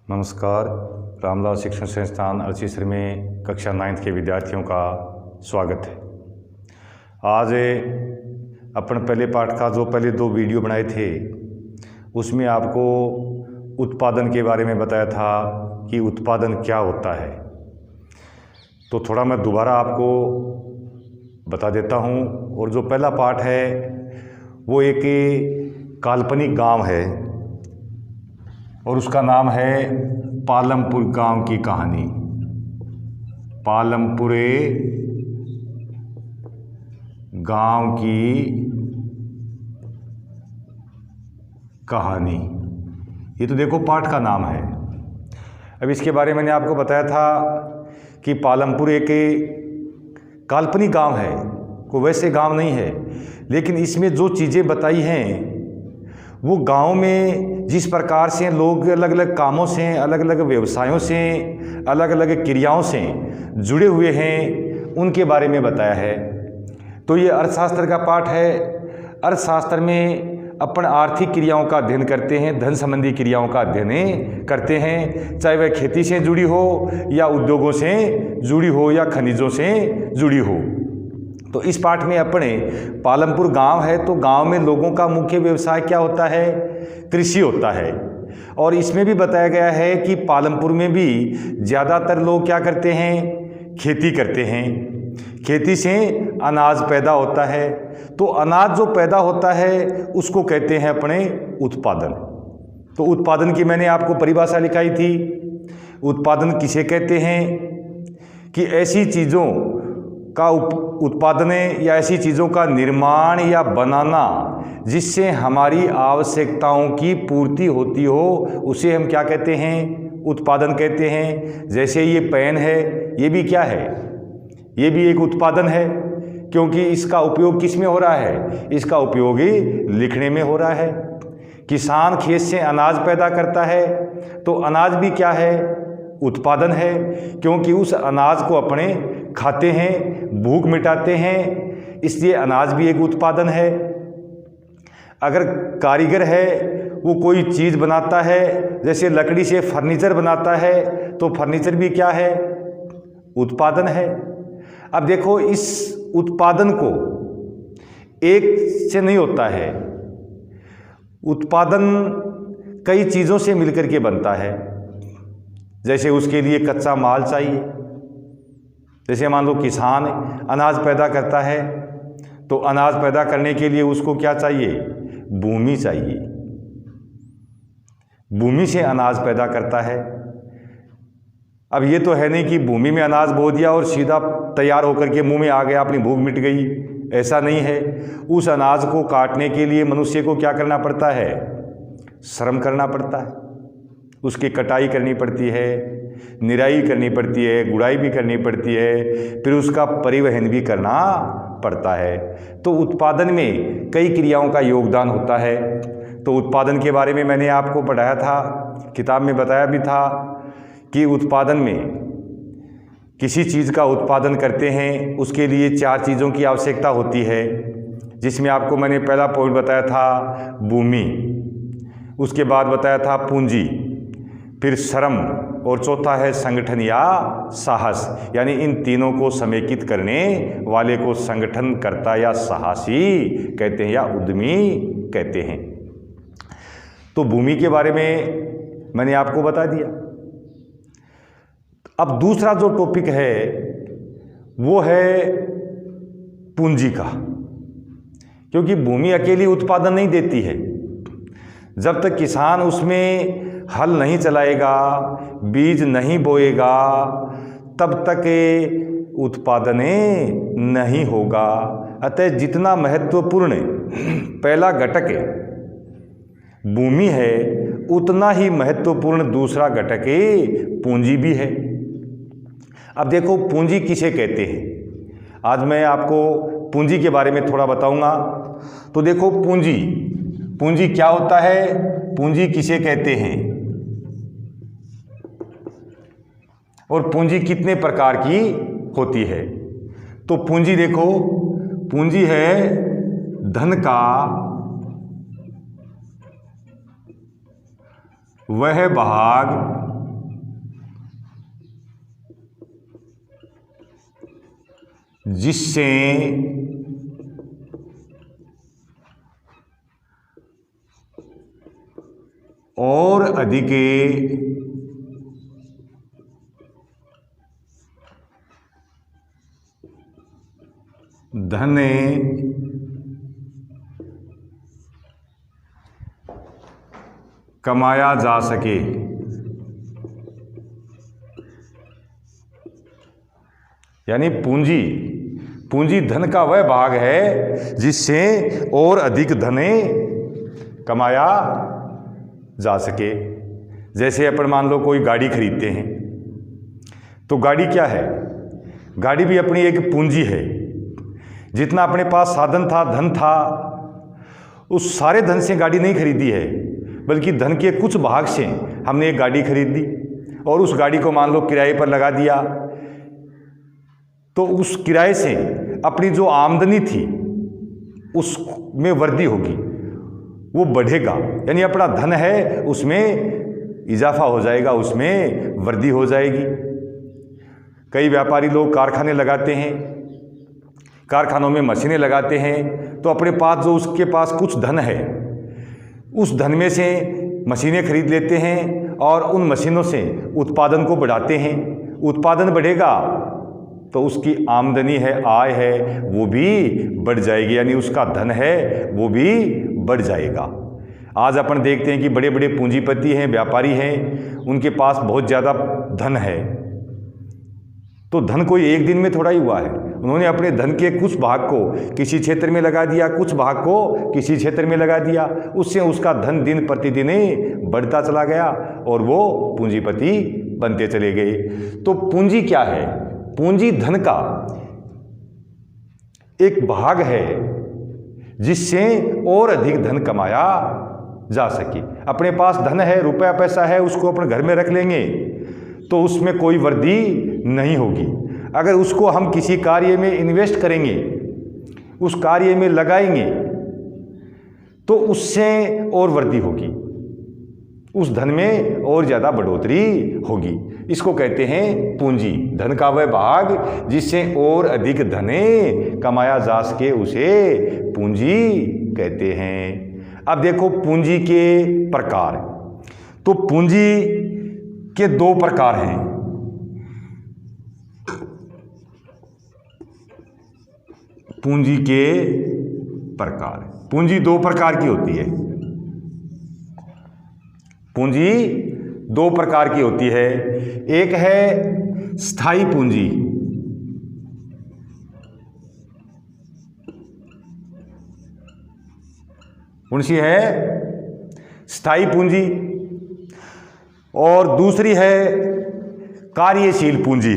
नमस्कार। रामलाल शिक्षण संस्थान अरसीसर में कक्षा 9th के विद्यार्थियों का स्वागत है। आज अपन पहले पाठ का जो पहले 2 वीडियो बनाए थे उसमें आपको उत्पादन के बारे में बताया था कि उत्पादन क्या होता है। तो थोड़ा मैं दोबारा आपको बता देता हूँ। और जो पहला पाठ है वो एक काल्पनिक गांव है और उसका नाम है पालमपुर गांव की कहानी। पालमपुरे गांव की कहानी, ये तो देखो पाठ का नाम है। अब इसके बारे में मैंने आपको बताया था कि पालमपुर एक काल्पनिक गांव है, कोई वैसे गांव नहीं है, लेकिन इसमें जो चीज़ें बताई हैं वो गांव में जिस प्रकार से लोग अलग अलग कामों से, अलग अलग व्यवसायों से, अलग अलग क्रियाओं से जुड़े हुए हैं उनके बारे में बताया है। तो ये अर्थशास्त्र का पाठ है। अर्थशास्त्र में अपन आर्थिक क्रियाओं का अध्ययन करते हैं, धन संबंधी क्रियाओं का अध्ययन करते हैं, चाहे वह खेती से जुड़ी हो या उद्योगों से जुड़ी हो या खनिजों से जुड़ी हो। तो इस पाठ में अपने पालमपुर गांव है, तो गांव में लोगों का मुख्य व्यवसाय क्या होता है? कृषि होता है। और इसमें भी बताया गया है कि पालमपुर में भी ज़्यादातर लोग क्या करते हैं? खेती करते हैं। खेती से अनाज पैदा होता है, तो अनाज जो पैदा होता है उसको कहते हैं अपने उत्पादन। तो उत्पादन की मैंने आपको परिभाषा लिखाई थी। उत्पादन किसे कहते हैं? कि ऐसी चीज़ों का उत्पादन या ऐसी चीज़ों का निर्माण या बनाना जिससे हमारी आवश्यकताओं की पूर्ति होती हो, उसे हम क्या कहते हैं? उत्पादन कहते हैं। जैसे ये पेन है, ये भी क्या है? ये भी एक उत्पादन है, क्योंकि इसका उपयोग किस में हो रहा है? इसका उपयोग ही लिखने में हो रहा है। किसान खेत से अनाज पैदा करता है, तो अनाज भी क्या है? उत्पादन है, क्योंकि उस अनाज को अपने खाते हैं, भूख मिटाते हैं, इसलिए अनाज भी एक उत्पादन है। अगर कारीगर है वो कोई चीज़ बनाता है, जैसे लकड़ी से फर्नीचर बनाता है, तो फर्नीचर भी क्या है? उत्पादन है। अब देखो, इस उत्पादन को एक से नहीं होता है, उत्पादन कई चीज़ों से मिलकर के बनता है। जैसे उसके लिए कच्चा माल चाहिए। जैसे मान लो किसान अनाज पैदा करता है, तो अनाज पैदा करने के लिए उसको क्या चाहिए? भूमि चाहिए। भूमि से अनाज पैदा करता है। अब ये तो है नहीं कि भूमि में अनाज बो दिया और सीधा तैयार होकर के मुंह में आ गया, अपनी भूख मिट गई, ऐसा नहीं है। उस अनाज को काटने के लिए मनुष्य को क्या करना पड़ता है? श्रम करना पड़ता है। उसकी कटाई करनी पड़ती है, निराई करनी पड़ती है, गुड़ाई भी करनी पड़ती है, फिर उसका परिवहन भी करना पड़ता है। तो उत्पादन में कई क्रियाओं का योगदान होता है। तो उत्पादन के बारे में मैंने आपको पढ़ाया था, किताब में बताया भी था कि उत्पादन में किसी चीज़ का उत्पादन करते हैं उसके लिए 4 चीज़ों की आवश्यकता होती है, जिसमें आपको मैंने पहला पॉइंट बताया था भूमि, उसके बाद बताया था पूंजी, फिर श्रम, और चौथा है संगठन या साहस। यानी इन तीनों को समेकित करने वाले को संगठनकर्ता या साहसी कहते हैं या उद्यमी कहते हैं। तो भूमि के बारे में मैंने आपको बता दिया। अब दूसरा जो टॉपिक है वो है पूंजी का, क्योंकि भूमि अकेली उत्पादन नहीं देती है। जब तक किसान उसमें हल नहीं चलाएगा, बीज नहीं बोएगा, तब तक उत्पादन नहीं होगा। अतः जितना महत्वपूर्ण पहला घटक भूमि है, उतना ही महत्वपूर्ण दूसरा घटक पूंजी भी है। अब देखो, पूंजी किसे कहते हैं? आज मैं आपको पूंजी के बारे में थोड़ा बताऊंगा। तो देखो, पूंजी क्या होता है? पूंजी किसे कहते हैं और पूंजी कितने प्रकार की होती है? तो पूंजी देखो, पूंजी है धन का वह भाग जिससे और अधिक धन कमाया जा सके। यानी पूंजी धन का वह भाग है जिससे और अधिक धन कमाया जा सके। जैसे अपन मान लो कोई गाड़ी खरीदते हैं, तो गाड़ी क्या है? गाड़ी भी अपनी एक पूंजी है। जितना अपने पास साधन था, धन था, उस सारे धन से गाड़ी नहीं खरीदी है, बल्कि धन के कुछ भाग से हमने एक गाड़ी खरीद दी और उस गाड़ी को मान लो किराए पर लगा दिया। तो उस किराए से अपनी जो आमदनी थी उसमें वृद्धि होगी, वो बढ़ेगा। यानी अपना धन है उसमें इजाफा हो जाएगा, उसमें वृद्धि हो जाएगी। कई व्यापारी लोग कारखाने लगाते हैं, कारखानों में मशीनें लगाते हैं, तो अपने पास जो उसके पास कुछ धन है, उस धन में से मशीनें खरीद लेते हैं और उन मशीनों से उत्पादन को बढ़ाते हैं। उत्पादन बढ़ेगा तो उसकी आमदनी है, आय है, वो भी बढ़ जाएगी। यानी उसका धन है वो भी बढ़ जाएगा। आज अपन देखते हैं कि बड़े बड़े पूंजीपति हैं, व्यापारी हैं, उनके पास बहुत ज़्यादा धन है। तो धन कोई एक दिन में थोड़ा ही हुआ है। उन्होंने अपने धन के कुछ भाग को किसी क्षेत्र में लगा दिया, कुछ भाग को किसी क्षेत्र में लगा दिया, उससे उसका धन दिन प्रतिदिन बढ़ता चला गया और वो पूंजीपति बनते चले गए। तो पूंजी क्या है? पूंजी धन का एक भाग है जिससे और अधिक धन कमाया जा सके। अपने पास धन है, रुपया पैसा है, उसको अपने घर में रख लेंगे तो उसमें कोई वृद्धि नहीं होगी। अगर उसको हम किसी कार्य में इन्वेस्ट करेंगे, उस कार्य में लगाएंगे, तो उससे और वृद्धि होगी, उस धन में और ज़्यादा बढ़ोतरी होगी। इसको कहते हैं पूंजी। धन का वह भाग जिससे और अधिक धन कमाया जा सके, उसे पूंजी कहते हैं। अब देखो पूंजी के प्रकार। तो पूंजी के दो प्रकार हैं। पूंजी के प्रकार, पूंजी दो प्रकार की होती है। पूंजी दो प्रकार की होती है। एक है स्थायी पूंजी, कौन सी है? स्थायी पूंजी। और दूसरी है कार्यशील पूंजी।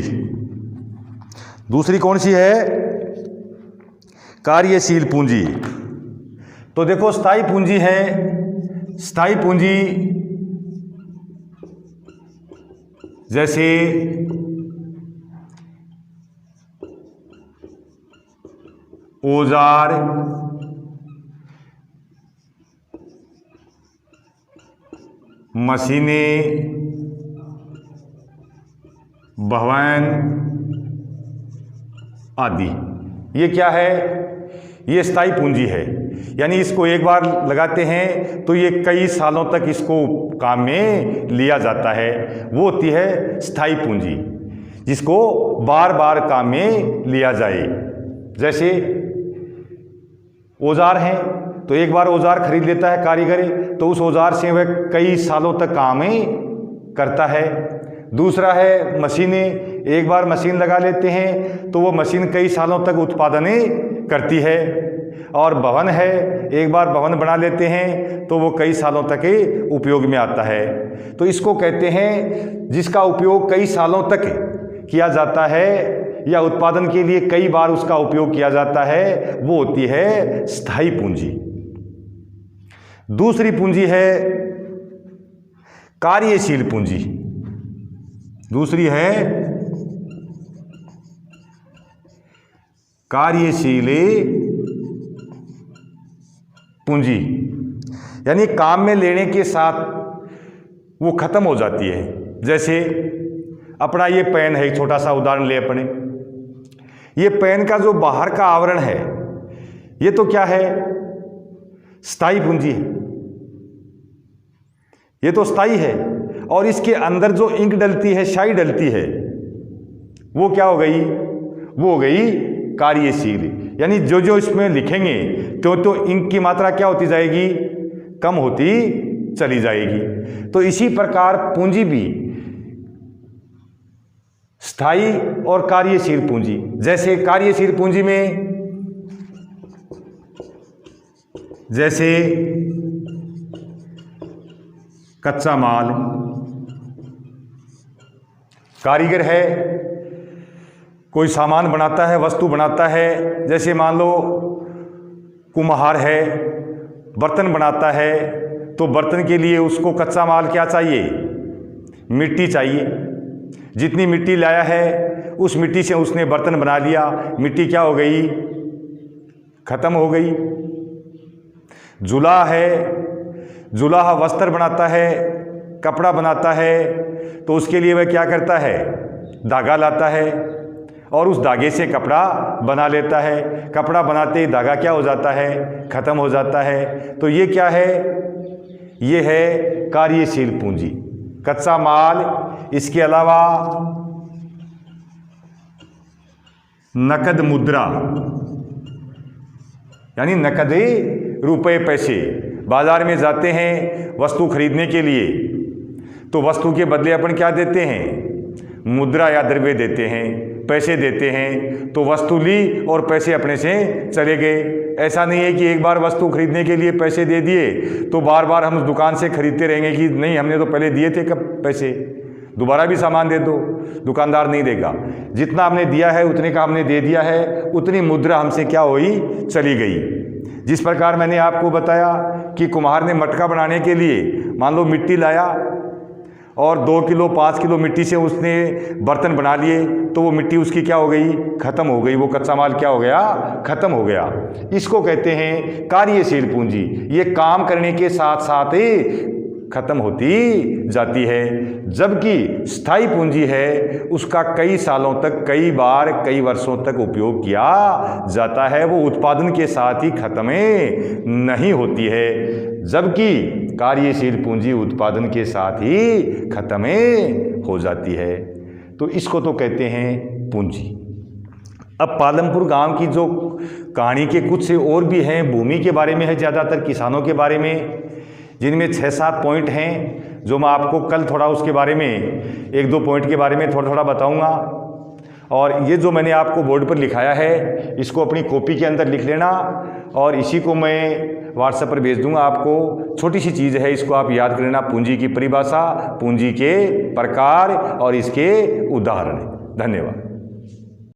दूसरी कौन सी है? कार्यशील पूंजी। तो देखो स्थायी पूंजी है, स्थायी पूंजी जैसे औजार, मशीनें, भवन आदि। ये क्या है? ये स्थायी पूंजी है। यानी इसको एक बार लगाते हैं तो ये कई सालों तक इसको काम में लिया जाता है। वो होती है स्थायी पूंजी, जिसको बार बार काम में लिया जाए। जैसे औजार हैं, तो एक बार औजार खरीद लेता है कारीगर, तो उस औजार से वह कई सालों तक काम करता है। दूसरा है मशीनें, एक बार मशीन लगा लेते हैं तो वो मशीन कई सालों तक उत्पादन करती है। और भवन है, एक बार भवन बना लेते हैं तो वो कई सालों तक उपयोग में आता है। तो इसको कहते हैं जिसका उपयोग कई सालों तक किया जाता है या उत्पादन के लिए कई बार उसका उपयोग किया जाता है, वो होती है स्थायी पूंजी। दूसरी पूंजी है कार्यशील पूंजी। दूसरी है कार्यशील पूंजी, यानी काम में लेने के साथ वो खत्म हो जाती है। जैसे अपना ये पेन है, छोटा सा उदाहरण ले अपने, ये पेन का जो बाहर का आवरण है ये तो क्या है, स्थायी पूंजी है, ये तो स्थायी है। और इसके अंदर जो इंक डलती है, स्याही डलती है, वो क्या हो गई, वो हो गई कार्यशील। यानी जो जो इसमें लिखेंगे तो इंक की मात्रा क्या होती जाएगी, कम होती चली जाएगी। तो इसी प्रकार पूंजी भी स्थायी और कार्यशील पूंजी, जैसे कार्यशील पूंजी में जैसे कच्चा माल, कारीगर है, कोई सामान बनाता है, वस्तु बनाता है, जैसे मान लो कुम्हार है, बर्तन बनाता है, तो बर्तन के लिए उसको कच्चा माल क्या चाहिए, मिट्टी चाहिए। जितनी मिट्टी लाया है उस मिट्टी से उसने बर्तन बना लिया, मिट्टी क्या हो गई, खत्म हो गई। जुलाह है, जुलाह वस्त्र बनाता है, कपड़ा बनाता है, तो उसके लिए वह क्या करता है, धागा लाता है और उस धागे से कपड़ा बना लेता है। कपड़ा बनाते ही धागा क्या हो जाता है, खत्म हो जाता है। तो ये क्या है, ये है कार्यशील पूंजी, कच्चा माल। इसके अलावा नकद मुद्रा, यानी नकदी रुपए पैसे। बाजार में जाते हैं वस्तु खरीदने के लिए, तो वस्तु के बदले अपन क्या देते हैं, मुद्रा या द्रव्य देते हैं, पैसे देते हैं। तो वस्तु ली और पैसे अपने से चले गए। ऐसा नहीं है कि एक बार वस्तु खरीदने के लिए पैसे दे दिए तो बार बार हम उस दुकान से खरीदते रहेंगे कि नहीं हमने तो पहले दिए थे कब पैसे, दोबारा भी सामान दे दो, दुकानदार नहीं देगा। जितना हमने दिया है उतने का हमने दे दिया है, उतनी मुद्रा हमसे क्या हुई, चली गई। जिस प्रकार मैंने आपको बताया कि कुम्हार ने मटका बनाने के लिए मान लो मिट्टी लाया और 2 किलो 5 किलो मिट्टी से उसने बर्तन बना लिए, तो वो मिट्टी उसकी क्या हो गई, खत्म हो गई, वो कच्चा माल क्या हो गया, खत्म हो गया। इसको कहते हैं कार्यशील पूंजी। ये काम करने के साथ साथ ही खत्म होती जाती है। जबकि स्थायी पूंजी है, उसका कई सालों तक, कई बार, कई वर्षों तक उपयोग किया जाता है, वो उत्पादन के साथ ही खत्म नहीं होती है। जबकि कार्यशील पूंजी उत्पादन के साथ ही खत्म हो जाती है। तो इसको तो कहते हैं पूंजी। अब पालमपुर गांव की जो कहानी के कुछ और भी हैं, भूमि के बारे में है, ज़्यादातर किसानों के बारे में, जिनमें 6-7 पॉइंट हैं जो मैं आपको कल थोड़ा उसके बारे में 1-2 पॉइंट के बारे में थोड़ा थोड़ा बताऊंगा। और ये जो मैंने आपको बोर्ड पर लिखाया है इसको अपनी कॉपी के अंदर लिख लेना और इसी को मैं व्हाट्सएप पर भेज दूंगा आपको। छोटी सी चीज़ है, इसको आप याद कर लेना। पूंजी की परिभाषा, पूंजी के प्रकार और इसके उदाहरण। धन्यवाद।